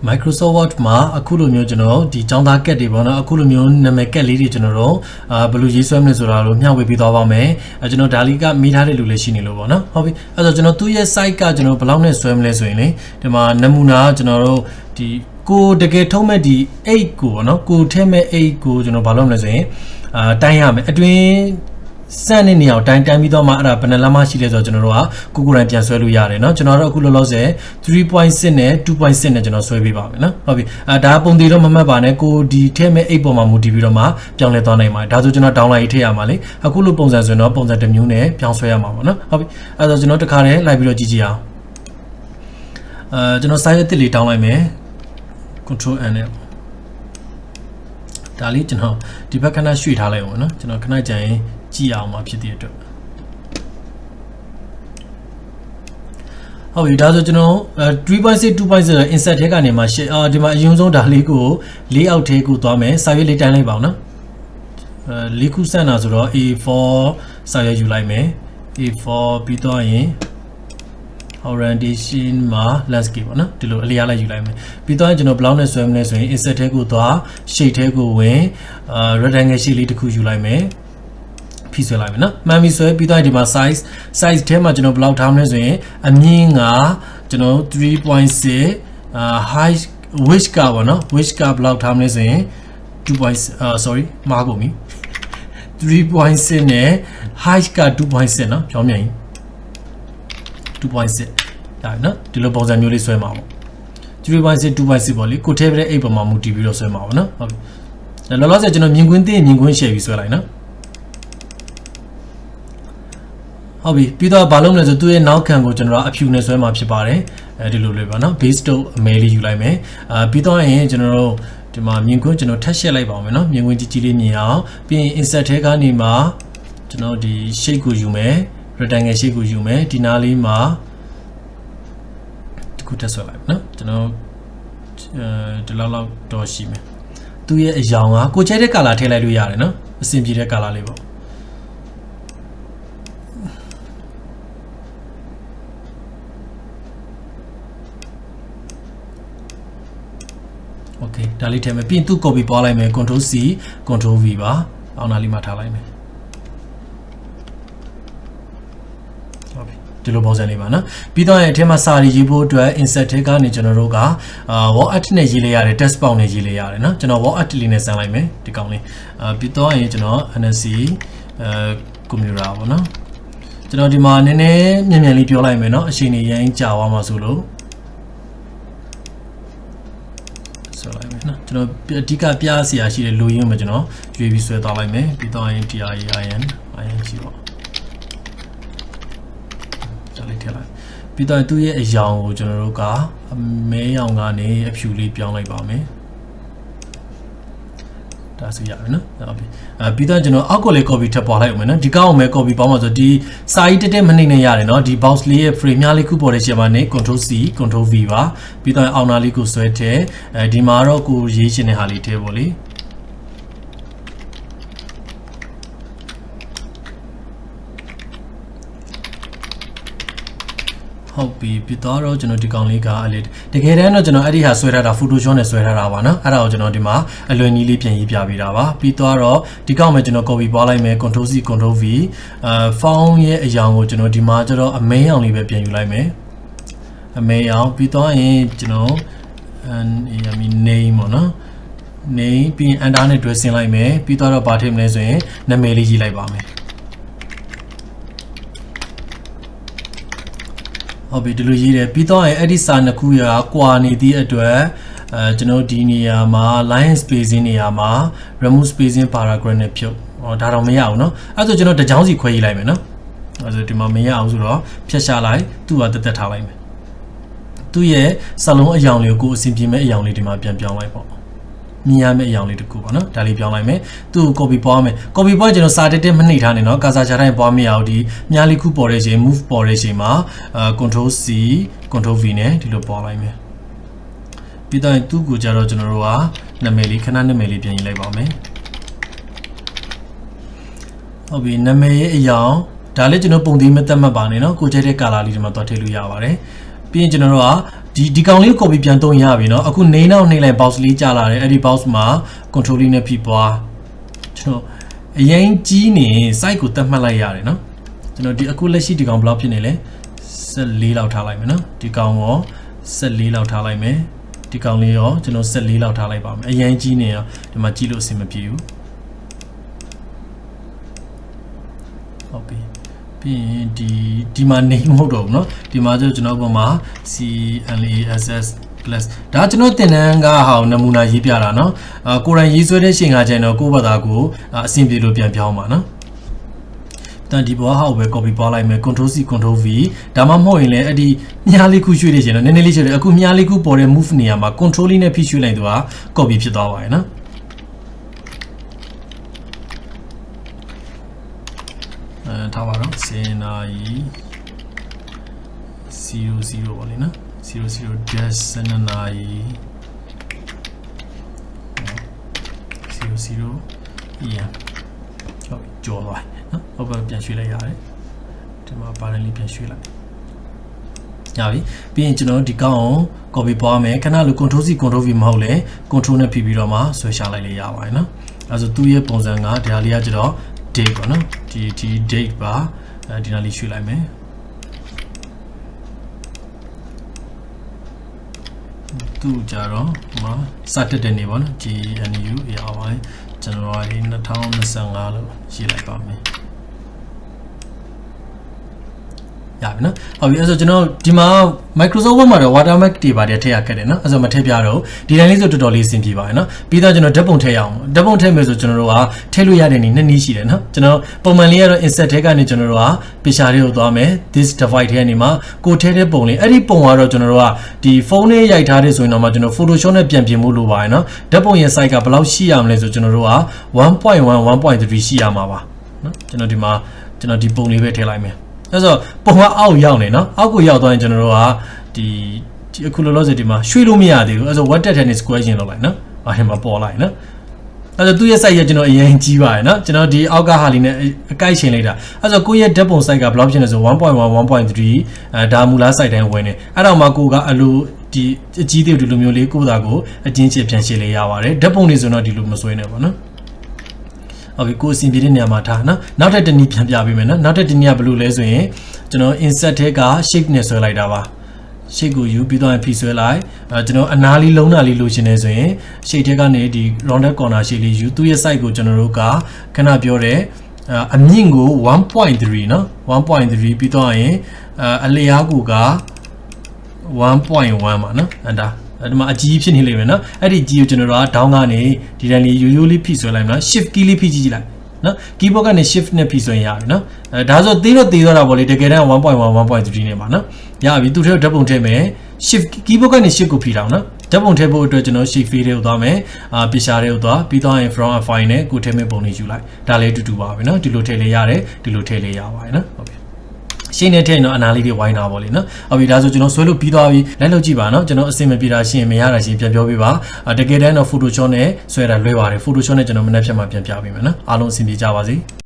Microsoft Word မှာအခုလိုမျိုးကျွန်တော်ဒီចောင်းသားကက်တွေပေါ့နော်အခုလိုမျိုးနာမည်ကက်လေးတွေကျွန်တော်တို့ဘယ်လိုရေးဆွဲမလဲဆိုတာကိုမျှဝေပေးသွားပါမယ်ကျွန်တော်ဒါလီကမိထားတဲ့လူလေးရှိနေလို့ပေါ့နော်ဟုတ်ပြီအဲ့တော့ကျွန်တော်သူ့ရဲ့ site ကကျွန်တော်ဘယ်လောက်နဲ့ဆွဲမလဲဆိုရင်လေဒီမှာနမူနာကျွန်တော်တို့ဒီကိုတကယ်ထုံးမဲ့ဒီ8ကိုပေါ့နော်ကိုထဲမဲ့8ကိုကျွန်တော်ဘာလုပ်မလဲဆိုရင်တိုင်းရမယ်အတွင်းစက်နေနေအောင်တိုင်းပြီးတော့မှအဲ့ဒါဘယ်နှလမ်းမရှိလဲဆိုတော့ကျွန်တော်တို့ကကိုယ်တိုင်ပြန်ဆွဲလို့ရတယ်เนาะကျွန်တော်တို့အခုလောလောဆယ် 3.6 နဲ့ 2.6 နဲ့ကျွန်တော်ဆွဲပေးပါမယ်เนาะဟုတ်ပြီဒါပုံသေးတော့မမှတ်ပါနဲ့ကိုဒီထဲမဲ့8ပေါ်မှာမူတည်ပြီးတော့မှပြောင်းလဲသွားနိုင်ပါတယ်ဒါဆိုကျွန်တော် download ရေးထည့်ရမှာလေအခုလိုပုံစံဆိုရင်တော့ပုံစံတစ်မျိုးနဲ့ပြောင်းဆွဲရမှာပေါ့เนาะဟုတ်ပြီအဲ့တော့ကျွန်တော်တခါတည်းလိုက်ပြီးတော့ကြည့်ကြည့်အောင်ကျွန်တော် site အသစ်လေး download လိုက်မယ် control N နဲ့ဒါလေးကျွန်တော်ဒီဘက်ခဏရွှေ့ထားလိုက်အောင်เนาะကျွန်တော်ခဏကြာရင်ကြည့်အောင်မှာဖြစ်တဲ့အတွက်ဟုတ်ပြီဒါဆိုကျွန်တော် 3.6 2.0 insert ထဲကနေမှဒီမှာအရင်ဆုံးဒါလေးကို layout ထဲကိုသွားမယ်စာရွက်လေးတိုင်းလိုက်ပါအောင်နော်လေးခုစမ်းတာဆိုတော့ A4 စာရွက်ယူလိုက်မယ် A4 ပြီးတော့ရင် orientation မှာ landscape ပေါ့နော်ဒီလိုအလျားလိုက်ယူလိုက်မယ်ပြီးတော့ကျွန်တော် block နဲ့ဆွဲမလဲဆိုရင် insert ထဲကိုသွား shape ထဲကိုဝင် rectangle shape လေးတစ်ခုယူလိုက်မယ်ဖြည့်ဆွဲလိုက်မယ်နော်မှန်ပြီဆွဲပြီးတော့ဒီမှာ size ထဲမှာကျွန်တော်ဘယ်လောက်ထားမလဲဆိုရင်အမြင့်ကကျွန်တော် 3.6 height width ကပေါ့နော် width ကဘယ်လောက်ထားမလဲဆိုရင် sorry မှားကုန်ပြီ 3.6 နဲ့ height က 2.6 နော်ပြောင်းမြန်ရင် 2.6 ဒါနော်ဒီလိုပုံစံမျိုးလေးဆွဲမှာပေါ့ 3.6 2.6 ပေါ့လေကိုထဲပဲ8ပေါ်မှာမူတည်ပြီးတော့ဆွဲမှာပေါ့နော်ဟုတ်ပြီလောလောဆယ်ကျွန်တော်မြင်ကွင်းသိမြင်ကွင်းရှယ်ပြီးဆွဲလိုက်နော်ဟုတ်ပြီပြီးတော့ဘာလုပ်မလဲဆိုသူ့ရဲ့နောက်ခံကိုကျွန်တော်အဖြူနဲ့ဆွဲမှာဖြစ်ပါတယ်အဲဒီလိုလေးပါနော် base to အမဲလေးယူလိုက်မယ်ပြီးတော့ရင်ကျွန်တော်တို့ဒီမှာမြင်ကွင်းကျွန်တော်ထပ်ရှက်လိုက်ပါအောင်မယ်နော်မြင်ကွင်းကြီးကြီးလေးမြင်အောင်ပြီးရင် insert ထဲကနေမှကျွန်တော်ဒီ shape ကိုယူမယ် rectangle shape ကိုယူမယ်ဒီနားလေးမှာဒီခုထပ်ဆွဲလိုက်နော်ကျွန်တော်ဒီလောက်တော့ရှိမယ်သူ့ရဲ့အရောင်ကကိုချဲတဲ့ color ထည့်လိုက်လို့ရတယ်နော်အဆင်ပြေတဲ့ color လေးပေါ့โอเคဒါလေးထည့်မယ်ပြီးရင်သူ copy ပွားလိုက်မယ် control C control V ပါအောင်းနာလေးမှာထားလိုက်မယ်ဟုတ်ပြီဒီလိုပုံစံလေးပါနော်ပြီးတော့အထက်မှာစာရေးဖို့အတွက် insert ထဲကနေကျွန်တော်တို့ကword art နဲ့ရေးလိုက်ရတယ် text box နဲ့ရေးလိုက်ရတယ်နော်ကျွန်တော် word art လေးနဲ့ဆန်းလိုက်မယ်ဒီကောင်လေးပြီးတော့ရင်ကျွန်တော် NSC computer ပေါ့နော်ကျွန်တော်ဒီမှာနည်းနည်းမြန်လေးပြောလိုက်မယ်နော်အချိန်ကြီးရမ်းကြာသွားမှာဆိုလို့ကျွန်တော်အဓိကပြစရာရှိတဲ့လိုရင်းမှာကျွန်တော်ရွေးပြီးဆွဲသွားလိုက်မယ်ပြီးတော့ရင် TRAIN ရှိပါဒါလေးထည့်လိုက်ပြီးတော့သူ့ရဲ့အရောင်ကိုကျွန်တော်တို့ကမဲရောင်ကနေအဖြူလေးပြောင်းလိုက်ပါမယ်ဒါဆိုရပြီနော်ဟုတ်ပြီပြီးတော့ကျွန်တော်အောက်ကိုလေး copy ထပ်ပွားလိုက်အောင်မယ်နော်ဒီကောက်အောင်မယ် copy ပေါင်းပါဆိုဒီစာကြီးတက်မနှိမ့်နေရတယ်နော်ဒီ box လေးရဲ့ frame များလေးခုပေါ်တဲ့ချက်မှာနေ control C control V ပါပြီးတော့အောက်နာလေးကိုဆွဲထည့်ဒီမှာတော့ကိုရေးချင်တဲ့ဟာလေးထည့်ပေါ့လေဟုတ်ပြီပြီးတော့ကျွန်တော်ဒီကောင်လေးကတကယ်တမ်းတော့ကျွန်တော်အဲ့ဒီဟာဆွဲထားတာ Photoshop နဲ့ဆွဲထားတာပါနော်အဲ့ဒါကိုကျွန်တော်ဒီမှာအလွယ်နည်းလေးပြန်ရေးပြပေးတာပါပြီးတော့ဒီကောင်မှာကျွန်တော် copy ပွားလိုက်မယ် control C control V font ရဲ့အရောင်ကိုကျွန်တော်ဒီမှာကျတော့အမဲရောင်လေးပဲပြန်ယူလိုက်မယ်အမဲရောင်ပြီးတော့ရင်ကျွန်တော်name ပေါ့နော် name ပြီးရင် enter နဲ့တွဲဆင်းလိုက်မယ်ပြီးတော့ဗာထည့်မလဲဆိုရင်နာမည်လေးရေးလိုက်ပါမယ်ဟုတ်ပြီဒီလိုရေးတယ်ပြီးတော့အဲ့ဒီစာနှစ်ခုကကွာနေသည့်အတွက်ကျွန်တော်ဒီနေရာမှာ line spacing နေရာမှာ remove spacing paragraph နဲ့ဖြုတ်ဒါတော့မရအောင်เนาะအဲ့ဆိုကျွန်တော်တစ်ကြောင်းစီခွဲရေးလိုက်မယ်เนาะအဲ့ဆိုဒီမှာမရအောင်ဆိုတော့ဖြတ်ရှာလိုက်သူ့ဟာတက်ထားလိုက်မယ်သူ့ရဲ့စာလုံးအယောင်လေးကိုအဆင်ပြေမဲ့အယောင်လေးဒီမှာပြန်ပြောင်းလိုက်ပေါ့မြင်ရမယ့်အယောင်လေးတစ်ခုပေါ့နော်ဒါလေးပြောင်းလိုက်မယ်သူ့ကို copy ပွားမယ် copy ပွားကျွန်တော်စာတက်မနှိပ်ထားနေเนาะကာစာချတိုင်းပွားမရအောင်ဒီမြားလေးခုပေါ်တဲ့ချိန် move ပေါ်တဲ့ချိန်မှာcontrol C control V နဲ့ဒီလိုပွားလိုက်မယ်ပြီးတော့သူ့ကိုကြတော့ကျွန်တော်တို့ကနာမည်လေးခဏနာမည်လေးပြင်ရေးလိုက်ပါမယ်ဟုတ်ပြီနာမည်ရဲ့အယောင်ဒါလည်းကျွန်တော်ပုံသေးမသက်မှတ်ပါနဲ့เนาะကိုကြိုက်တဲ့ color လေးဒီမှာတွားထည့်လို့ရပါတယ်ပြီးရင်ကျွန်တော်တို့က ဒီကောင်လေး copy ပြန်သုံးရပြီเนาะအခုနေနောက်နေလိုက် box လေးကြာလာတယ်အဲ့ဒီ box မှာ control လေးနဲ့ဖိပွားကျွန်တော်အရင်ကြီးနေ site ကိုတတ်မှတ်လိုက်ရတယ်เนาะကျွန်တော်ဒီအခုလက်ရှိဒီကောင်ဘယ်လောက်ဖြစ်နေလဲ14လောက်ထားလိုက်မယ်เนาะဒီကောင်ရော14လောက်ထားလိုက်မယ်ဒီကောင်လေးရောကျွန်တော်14လောက်ထားလိုက်ပါမယ်အရင်ကြီးနေရောဒီမှာကြည့်လို့အဆင်မပြေဘူးဟုတ်ပြီပြီးရင်ဒီမှာနေမဟုတ်တော့ဘူးเนาะဒီမှာကျကျွန်တော်ပုံမှာ CLASS plus ဒါကျွန်တော်တင်တန်းကဟာနမူနာရေးပြတာเนาะကိုယ်တိုင်ရေးဆွဲတဲ့ရှင်ကကျန်တော့ကိုယ့်ဘာသာကိုအဆင်ပြေလို့ပြန်ပြောင်းပါเนาะတန်ဒီဘောဟာကိုပဲ copy ပွားလိုက်မယ် control C control V ဒါမှမဟုတ်ရင်လည်းအဲ့ဒီမြားလေးခုရွှေ့နေချင်တော့နည်းနည်းလေးရွှေ့တယ်အခုမြားလေးခုပေါ်တဲ့ move နေရာမှာ control လေးနဲ့ဖိရွှေ့လိုက်သူက copy ဖြစ်သွားပါရဲ့နော်ထားပါတော့10နာရီ00ပေါ့လေနော်00-12နာရီ00 EM ဟုတ်ကြော်သွားနော်ဟုတ်ပါပြန်ရွှေ့လိုက်ရတယ်ဒီမှာပါရင်လေးပြန်ရွှေ့လိုက်ရပြီပြီးရင်ကျွန်တော်ဒီကောင်းအောင် copy ပွားမယ်ခဏလို control C control V မဟုတ်လဲ control နဲ့ဖိပြီးတော့မှဆွဲရှာလိုက်လေရပါတယ်နော်အဲဆိုသူ့ရဲ့ပုံစံကဒါလေးကကျတော့ date ပေါ့နော်ဒီ date ပါဒီနားလေးရွှေ့လိုက်မယ်သူ့ကြတော့မှာစတက်တဲ့နေပေါ့နော် GNU ရပါတယ် January 2025လို့ရေးလိုက်ပါမယ်ရပြီနော်ဟုတ်ပြီအဲ့ဆိုကျွန်တော်ဒီမှာ Microsoft Word မှာတော့ watermark တွေပါတယ်ထည့်ရခဲ့တယ်နော်အဲ့ဆိုမထည့်ပြတော့ဒီတိုင်းလေးဆိုတော်တော်လေးအဆင်ပြေပါတယ်နော်ပြီးတော့ကျွန်တော်ဓာတ်ပုံထည့်ရအောင်ဓာတ်ပုံထည့်မယ်ဆိုကျွန်တော်တို့ကထည့်လို့ရတဲ့နည်းနှစ်နည်းရှိတယ်နော်ကျွန်တော်ပုံမှန်လေးကတော့ insert ထဲကနေကျွန်တော်တို့က picture လေးကိုသွားမယ် this device ထဲကနေမှကိုထည့်တဲ့ပုံလေးအဲ့ဒီပုံကတော့ကျွန်တော်တို့ကဒီဖုန်းလေးရိုက်ထားတဲ့ဆိုရင်တော့မှကျွန်တော် Photoshop နဲ့ပြန်ပြင်ဖို့လိုပါတယ်နော်ဓာတ်ပုံရဲ့ size ကဘယ်လောက်ရှိရမလဲဆိုကျွန်တော်တို့က 1.1 1.3 ရှိရမှာပါနော်ကျွန်တော်ဒီမှာကျွန်တော်ဒီပုံလေးပဲထည့်လိုက်မယ်အဲ့ဆိုပုံကအောက်ရောက်နေနော်အောက်ကိုရောက်သွားရင်ကျွန်တော်တို့ကဒီအခုလောလောဆယ်ဒီမှာရွှေ့လို့မရသေးဘူးအဲ့ဆို what tennis square ရှင်လောက်လိုက်နော်အဲ့ဒီမှာပေါ်လိုက်နော်အဲ့ဆိုသူ့ရဲ့ site ရကျွန်တော်အရင်ကြီးပါတယ်နော်ကျွန်တော်ဒီအောက်ကဟာလေးနဲ့အကိုက်ရှင်လိုက်တာအဲ့ဆိုကိုယ့်ရဲ့ဓာတ်ပုံ site ကဘယ်လောက်ဖြစ်နေဆို 1.1 1.3 ဒါမူလား site တိုင်းဝင်နေအဲ့တော့မှကိုကအလိုဒီအကြီးသေးဒီလိုမျိုးလေးကိုသာကိုအချင်းချင်းပြန်ရှင်းလေးရပါတယ်ဓာတ်ပုံတွေဆိုတော့ဒီလိုမဆွဲနဲ့ပေါ့နော်ဟုတ်ပြီကိုအစီအပြေတဲ့နေရာမှာထားနော်နောက်ထပ်တနည်းပြန်ပြပေးမယ်နော်နောက်ထပ်တနည်းကဘယ်လိုလဲဆိုရင်ကျွန်တော် insert ထဲက shape နဲ့ဆွဲလိုက်တာပါ shape ကိုယူပြီးတော့ဖိဆွဲလိုက်ကျွန်တော်အနားလေးလုံးတာလေးလိုချင်နေဆိုရင် shape ထဲကနေဒီ rounded corner shape လေးယူသူ့ရဲ့ size ကိုကျွန်တော်တို့ကခဏပြောတဲ့အမြင့်ကို 1.3 နော် 1.3 ပြီးတော့ရင်အလျားကိုက 1.1 ပါနော်အဲ့ဒါဒီမှာအကြီးဖြစ်နေလိမ့်မယ်နော်အဲ့ဒီကြီးကိုကျွန်တော်တို့က down ကနေဒီတိုင်းလေးရိုးရိုးလေးဖိဆွဲလိုက်မှာ shift key လေးဖိကြည့်လိုက်နော် keyboard ကနေ shift နဲ့ဖိဆွဲရပြီနော်ဒါဆိုသေးတော့သေးတော့တာပေါ့လေတကယ်တမ်း 1.1 1.3 နဲ့ပါနော်ရပြီသူ့ထဲဓာတ်ပုံထည့်မယ် shift keyboard ကနေ shift ကိုဖိတောင်းနော်ဓာတ်ပုံထည့်ဖို့အတွက်ကျွန်တော် shape file တွေကိုသွားမယ်picture တွေကိုသွားပြီးတော့ရင် from a file နဲ့ကိုထည့်မဲ့ပုံလေးယူလိုက်ဒါလေးတူတူပါပဲနော်ဒီလိုထည့်လေးရတယ်ဒီလိုထည့်လေးရပါတယ်နော်ဟုတ်ပြီရှင်းနေတဲ့တော့အနာလေးတွေဝိုင်းတာပေါ့လေနော်ဟုတ်ပြီဒါဆိုကျွန်တော်ဆွဲလို့ပြီးသွားပြီလိုက်လို့ကြည့်ပါနော်ကျွန်တော်အဆင်မပြေတာရှင်းမရတာရှင်းပြန်ပြောပြပါတကယ်တမ်းတော့ Photoshop နဲ့ဆွဲတာလွဲပါတယ် Photoshop နဲ့ကျွန်တော်မနေ့ဖြတ်မှပြန်ပြပေးမယ်နော်အားလုံးအဆင်ပြေကြပါစေ